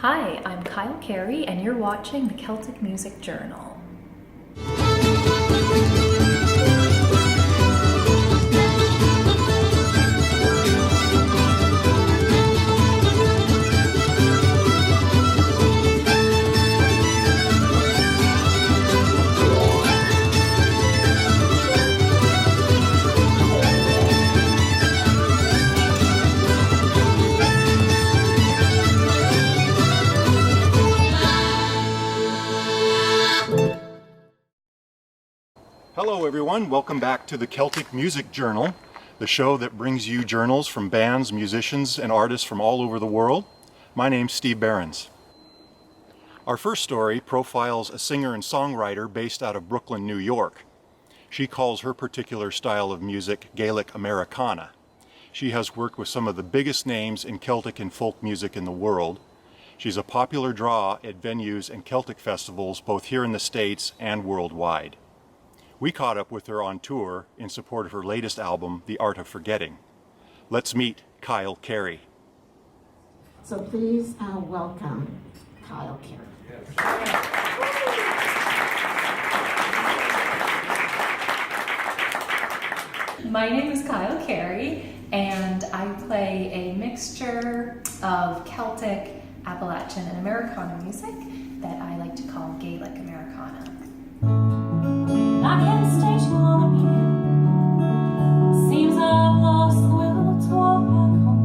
Hi, I'm Kyle Carey, and you're watching the Celtic Music Journal. Hello everyone, welcome back to the Celtic Music Journal, the show that brings you journals from bands, musicians, and artists from all over the world. My name's Steve Behrens. Our first story profiles a singer and songwriter based out of Brooklyn, New York. She calls her particular style of music Gaelic Americana. She has worked with some of the biggest names in Celtic and folk music in the world. She's a popular draw at venues and Celtic festivals both here in the States and worldwide. We caught up with her on tour in support of her latest album, The Art of Forgetting. Let's meet Kyle Carey. So please welcome Kyle Carey. My name is Kyle Carey, and I play a mixture of Celtic, Appalachian, and Americana music that I like to call Gaelic Americana. I can't stay too long again. Seems I've lost the will to walk back home.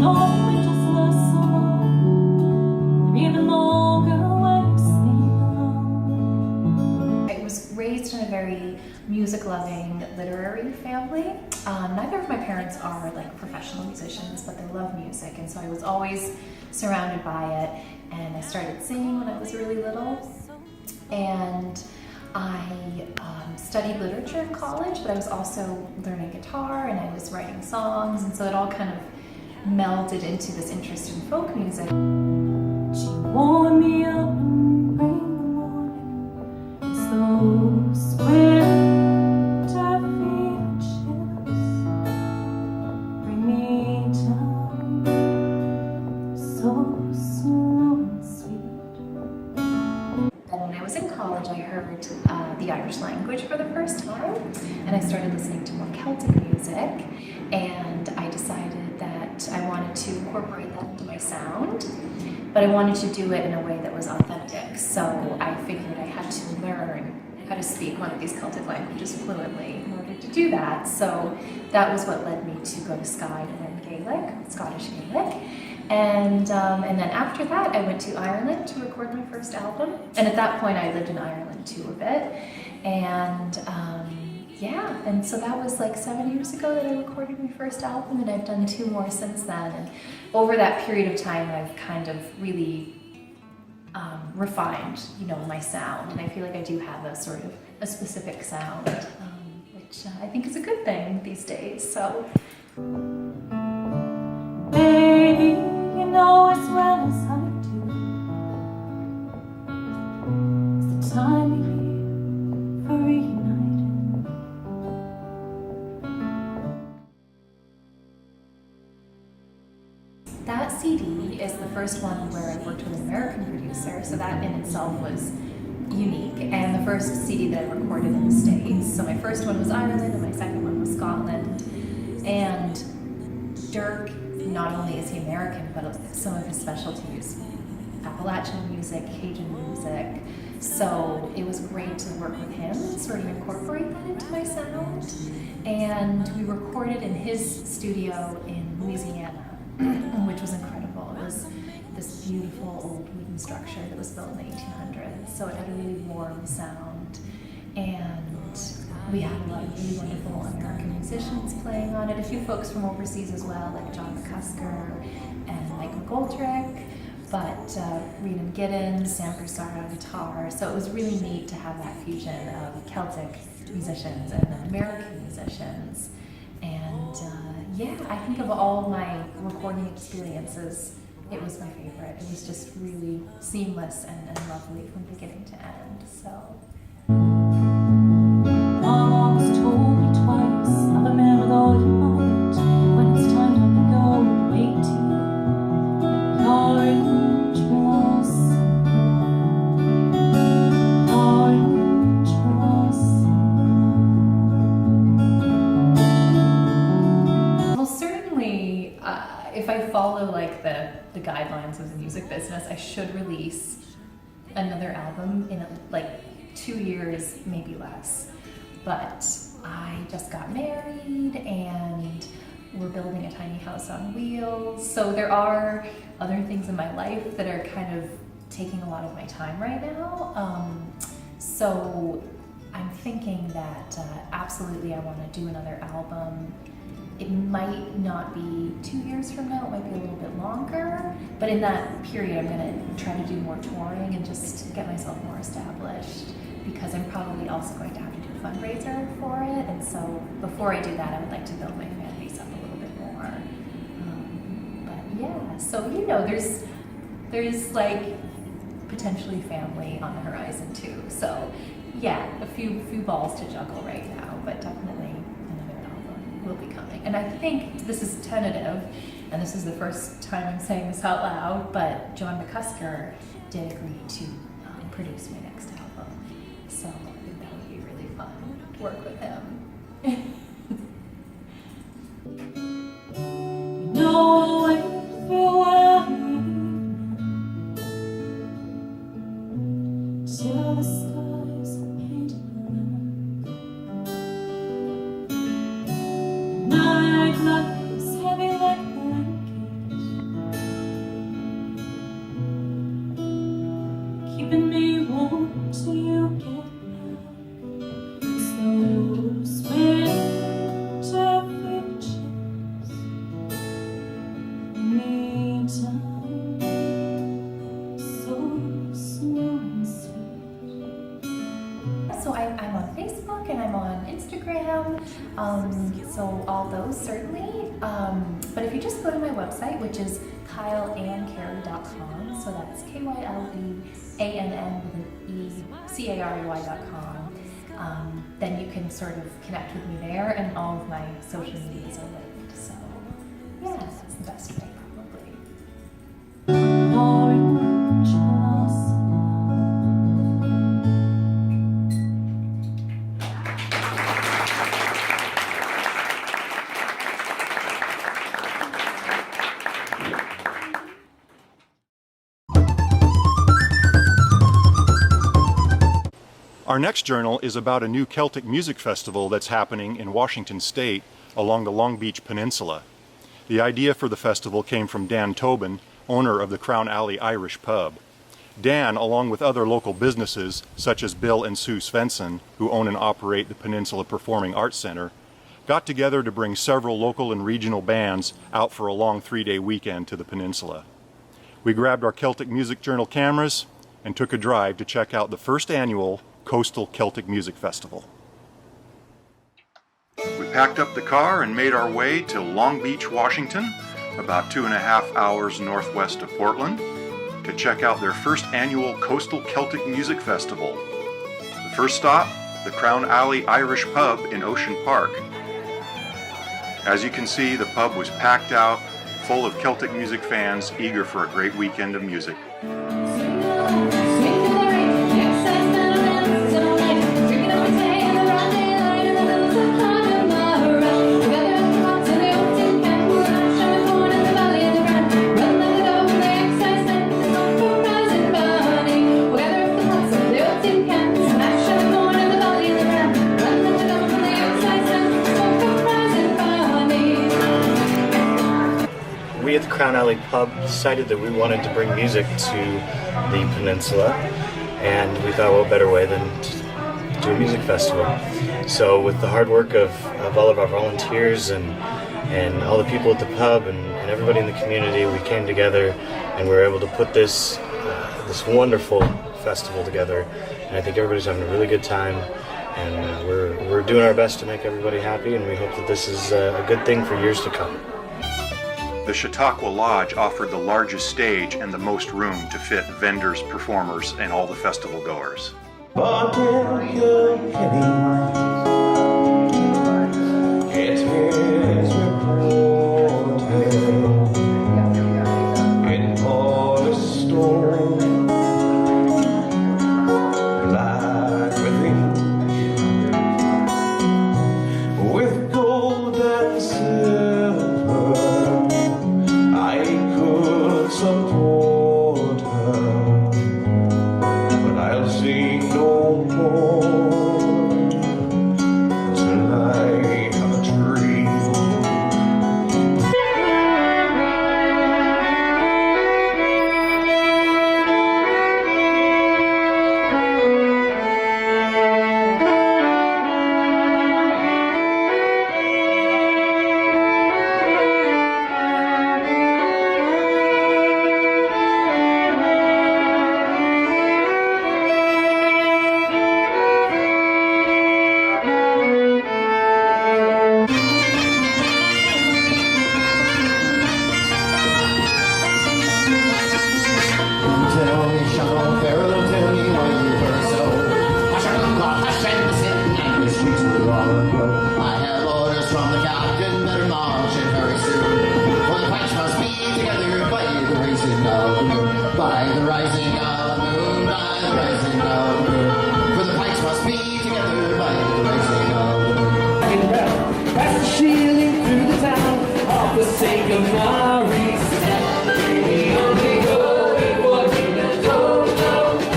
No, we just lost so long. Even longer when you sleep alone. I was raised in a very music-loving, literary family. Neither of my parents are like professional musicians, but they love music, and so I was always surrounded by it. And I started singing when I was really little, and I studied literature in college, but I was also learning guitar and I was writing songs, and so it all kind of melded into this interest in folk music. She warmed me up in rain morning. It's those winter fever chills bring me down, so slow and sweet. And when I was in college, I heard the Irish language for the first time, and I started listening to more Celtic music, and I decided that I wanted to incorporate that into my sound, but I wanted to do it in a way that was authentic. So I figured I had to learn how to speak one of these Celtic languages fluently in order to do that. So that was what led me to go to Skye to learn Gaelic, Scottish Gaelic. And then after that, I went to Ireland to record my first album. And at that point, I lived in Ireland too a bit. And and so that was like 7 years ago that I recorded my first album, and I've done 2 more since then. And over that period of time, I've kind of really refined, my sound. And I feel like I do have a sort of a specific sound, which I think is a good thing these days. So. Baby, you know as well as I do, it's the time of year for reuniting. That CD is the first one where I worked with an American producer, so that in itself was unique, and the first CD that I recorded in the States. So my first one was Ireland, and my second one was Scotland. And Dirk, not only is he American, but some of his specialties, Appalachian music, Cajun music. So it was great to work with him and sort of incorporate that into my sound. And we recorded in his studio in Louisiana, which was incredible. It was this beautiful old wooden structure that was built in the 1800s. So it had a really warm sound. And we had a lot of really wonderful American musicians playing on it. A few folks from overseas as well, like John McCusker and Mike McGoldrick, but Rhiannon Giddens, Sam Broussard on guitar. So it was really neat to have that fusion of Celtic musicians and American musicians. And I think of all my recording experiences, it was my favorite. It was just really seamless and lovely from beginning to end. So. Mom always told me twice, have a man with all your might. When it's time to go and wait till you're in the guidelines of the music business, I should release another album in like 2 years, maybe less. But I just got married and we're building a tiny house on wheels. So there are other things in my life that are kind of taking a lot of my time right now. So I'm thinking that absolutely I want to do another album. It might not be 2 years from now, it might be a little bit longer, but in that period I'm going to try to do more touring and just get myself more established, because I'm probably also going to have to do a fundraiser for it, and so before I do that I would like to build my fan base up a little bit more. But yeah, so you know, there's like potentially family on the horizon too, so yeah, a few balls to juggle right now, but definitely another album will be coming. And I think this is tentative, and this is the first time I'm saying this out loud, but John McCusker did agree to produce my next album. So I think that would be really fun to work with him. No way through till the skies are painted black. Night lies heavy like blankets, keeping me warm till you get back. So winter features, meantime, so smooth and sweet. So I'm on Facebook and I'm on Instagram, so all those certainly. But if you just go to my website, which is kyleandcarey.com, so that's KYLEANN with an ECAREY.com, then you can sort of connect with me there, and all of my social medias are linked. So yeah, that's the best way probably. Orange blossom. Our next journal is about a new Celtic Music Festival that's happening in Washington State along the Long Beach Peninsula. The idea for the festival came from Dan Tobin, owner of the Crown Alley Irish Pub. Dan, along with other local businesses such as Bill and Sue Svensson, who own and operate the Peninsula Performing Arts Center, got together to bring several local and regional bands out for a long 3-day weekend to the peninsula. We grabbed our Celtic Music Journal cameras and took a drive to check out the first annual Coastal Celtic Music Festival. We packed up the car and made our way to Long Beach, Washington, about 2.5 hours northwest of Portland, to check out their first annual Coastal Celtic Music Festival. The first stop, the Crown Alley Irish Pub in Ocean Park. As you can see, the pub was packed out, full of Celtic music fans eager for a great weekend of music. We at the Crown Alley Pub decided that we wanted to bring music to the peninsula, and we thought, what better way than to do a music festival. So with the hard work of all of our volunteers and all the people at the pub and everybody in the community, we came together and we were able to put this wonderful festival together. And I think everybody's having a really good time, and we're doing our best to make everybody happy, and we hope that this is a good thing for years to come. The Chautauqua Lodge offered the largest stage and the most room to fit vendors, performers, and all the festival goers. With gold and silver I could tell me, Shannon Farrell, tell me why you were so. Hush and sit and the streets will all go. I have orders from the captain, better march and very soon. For the fights must be together by the rising of the moon. By the rising of the moon, by the rising of the moon. For the fights must be together by the rising of the moon. Pass the shilling through the town of the sake of Maurice. We only go in what we can do.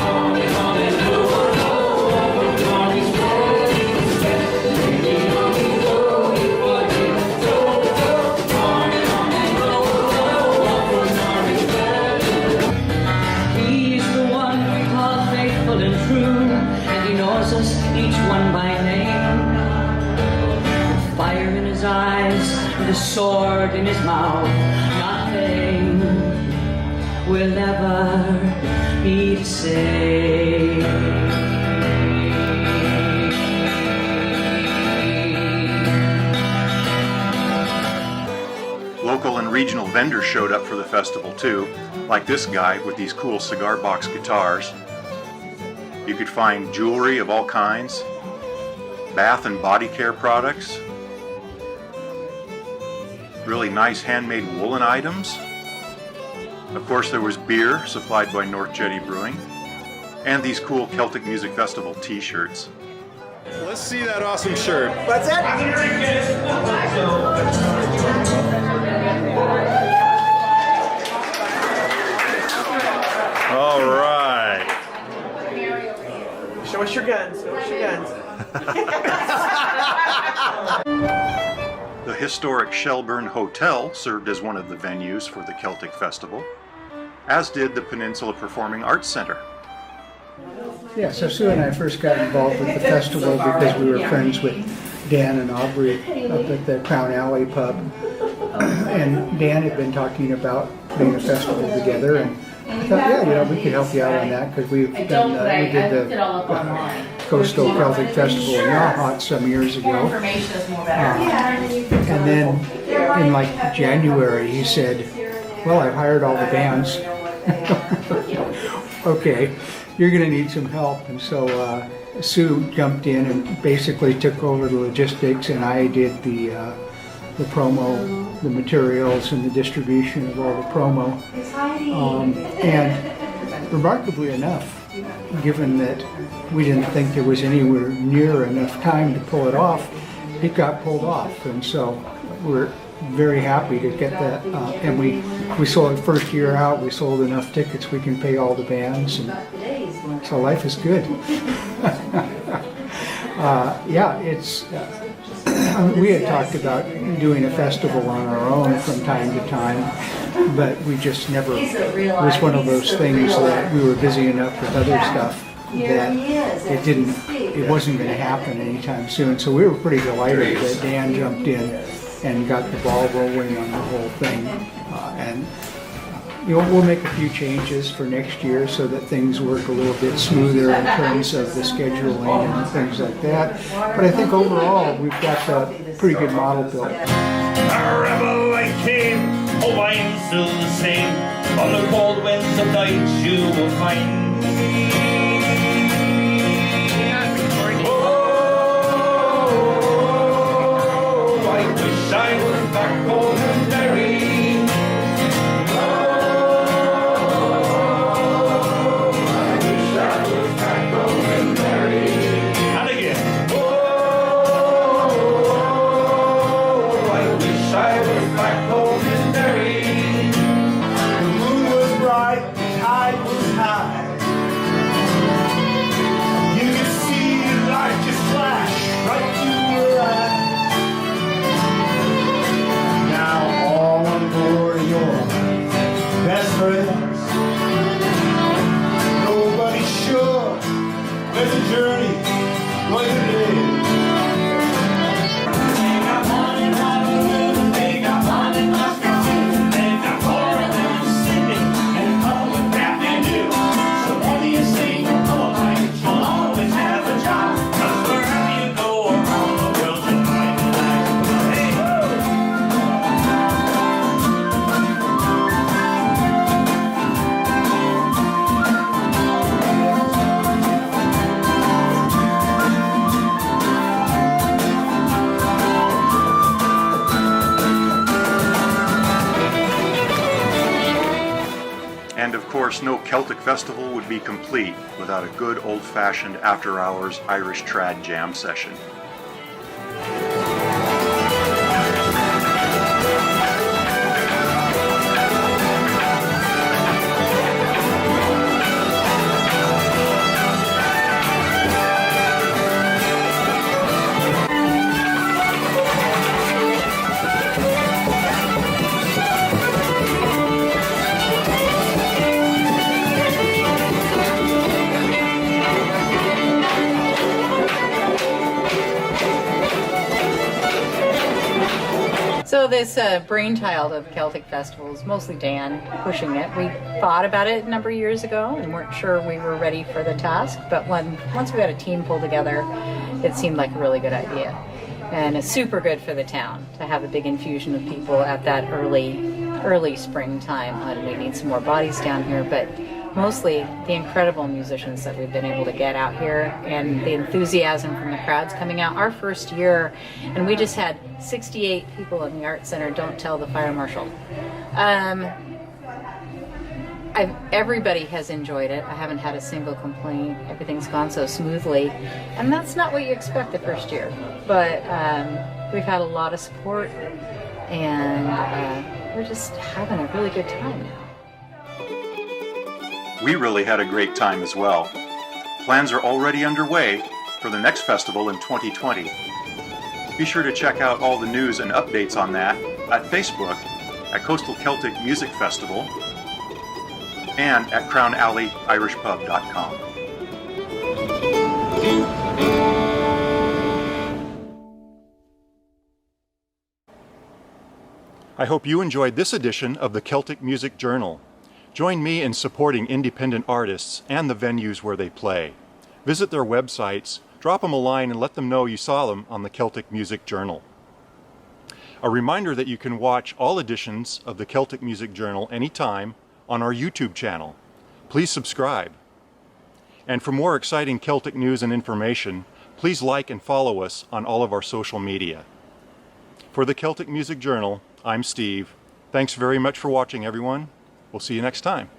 On and on and on over Maurice Road. We only go in what we can do. On and on over Maurice Road. He is the one we call faithful and true, and he knows us each one by name. Fire in his eyes, with a sword in his mouth, nothing will ever be the same. Local and regional vendors showed up for the festival too, like this guy with these cool cigar box guitars. You could find jewelry of all kinds, bath and body care products, really nice handmade woolen items. Of course, there was beer supplied by North Jetty Brewing, and these cool Celtic Music Festival t-shirts. Let's see that awesome shirt. What's that? All right. Show us your guns. Show us your guns. The historic Shelburne Hotel served as one of the venues for the Celtic Festival, as did the Peninsula Performing Arts Center. Yeah, so Sue and I first got involved with the festival because we were friends with Dan and Aubrey up at the Crown Alley pub. And Dan had been talking about putting a festival together, and I thought, yeah, we could help you out on that because we did the Coastal Celtic Festival in Yachat some years ago. And then in like January, he said, well, I've hired all the bands. Okay, you're going to need some help. And so Sue jumped in and basically took over the logistics, and I did the promo, the materials, and the distribution of all the promo. And remarkably enough, given that we didn't think there was anywhere near enough time to pull it off, it got pulled off. And so we're very happy to get that. And we sold the first year out, we sold enough tickets we can pay all the bands. And so life is good. Yeah, it's... we had talked about doing a festival on our own from time to time, but we just never, it was one of those things that we were busy enough with other stuff that it wasn't going to happen anytime soon. So we were pretty delighted that Dan jumped in and got the ball rolling on the whole thing. And we'll make a few changes for next year so that things work a little bit smoother in terms of the scheduling and things like that. But I think overall we've got a pretty good model built. Wherever I came, oh, I'm still the same. On the cold winds of night you will find me. Oh, I wish I was back home in Derry. And of course, no Celtic festival would be complete without a good old-fashioned after-hours Irish trad jam session. So this brainchild of Celtic Festival is mostly Dan pushing it. We thought about it a number of years ago and weren't sure we were ready for the task, but once we got a team pulled together, it seemed like a really good idea. And it's super good for the town to have a big infusion of people at that early springtime. And we need some more bodies down here, but mostly the incredible musicians that we've been able to get out here and the enthusiasm from the crowds coming out. Our first year, and we just had 68 people in the Arts Center, don't tell the fire marshal. Everybody has enjoyed it. I haven't had a single complaint. Everything's gone so smoothly. And that's not what you expect the first year. But we've had a lot of support and we're just having a really good time now. We really had a great time as well. Plans are already underway for the next festival in 2020. Be sure to check out all the news and updates on that at Facebook at Coastal Celtic Music Festival and at crownalleyirishpub.com. I hope you enjoyed this edition of the Celtic Music Journal. Join me in supporting independent artists and the venues where they play. Visit their websites, drop them a line, and let them know you saw them on the Celtic Music Journal. A reminder that you can watch all editions of the Celtic Music Journal anytime on our YouTube channel. Please subscribe. And for more exciting Celtic news and information, please like and follow us on all of our social media. For the Celtic Music Journal, I'm Steve. Thanks very much for watching, everyone. We'll see you next time.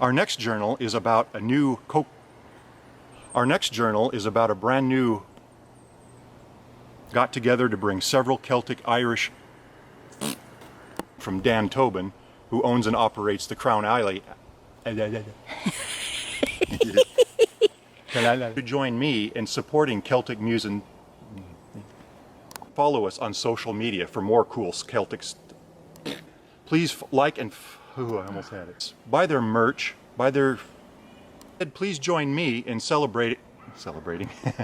Our next journal is about a brand new got together to bring several Celtic Irish from Dan Tobin, who owns and operates the Crown Alley. To join me in supporting Celtic music. Follow us on social media for more cool Celtic Please like and I almost had it. Buy their merch, please join me in celebrating